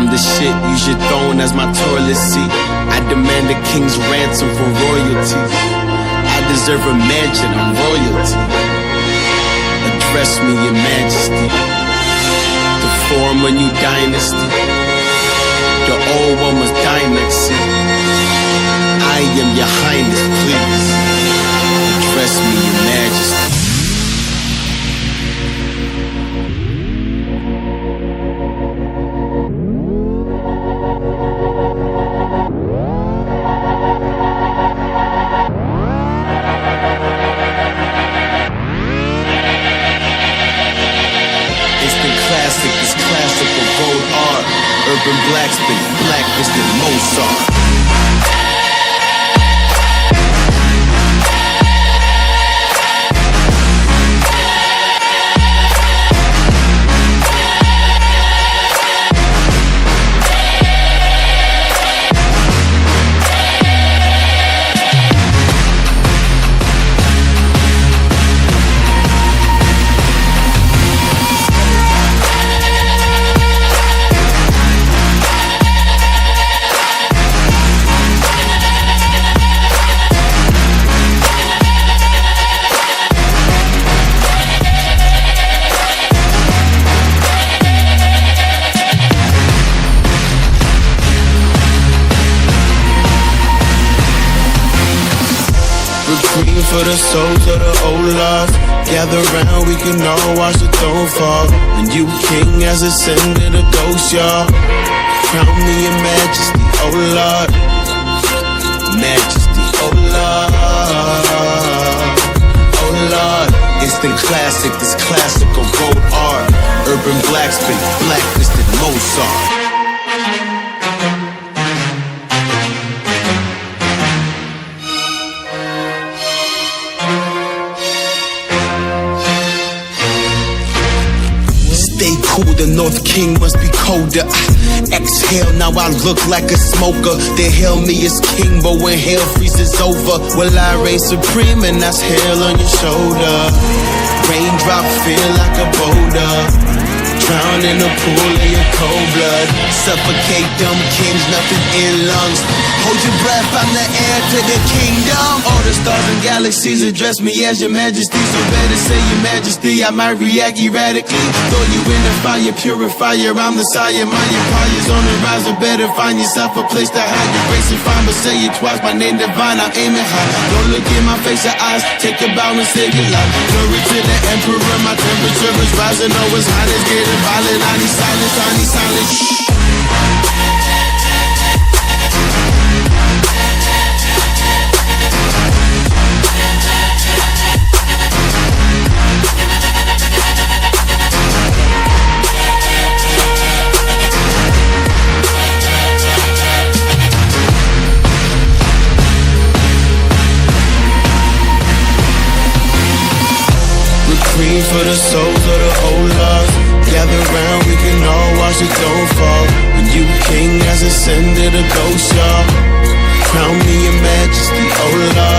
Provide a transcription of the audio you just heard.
The shit, use your throne as my toilet seat. I demand a king's ransom for royalty. I deserve a mansion, I'm royalty. Address me, your majesty. To form a new dynasty. The old one was dynasty. I am your highness, please. Address me, your majesty. This classical gold art, urban blacksmith, blacklisted Mozart. Reprieve for the souls of the old lost. Gather round, we can all watch the throne fall. A new king has ascended, a ghost, y'all. Crown me your majesty, oh Lord. Majesty, oh Lord. Oh Lord. Instant classic, this classical gold art. Urban blacksmith, blacklisted Mozart. Stay cool, the North King must be colder. Exhale, now I look like a smoker. They hail me as king, but when hell freezes over, well, I reign supreme and that's hell on your shoulder. Raindrop feel like a boulder. Drown in a pool of your cold blood. Suffocate them kings, nothing in lungs. Hold your breath, I'm the heir to the kingdom. All the stars and galaxies address me as your majesty. So better say your majesty, I might react erratically. Throw you in the fire, purifier, I'm the sire. My empire's on the rise, so better find yourself a place to hide. Your grace and fine, but say it twice, my name divine, I'm aiming high. Don't look in my face or eyes, take a bow and save your life. Glory to the emperor, my temperature is rising. Oh, it's hot, it's getting violent. I need silence, I need silence. Reprieve for the souls of the old lost. Gather round, we can all watch the throne fall. A new king has ascended, a ghost, y'all. Crown me your majesty, oh Lord.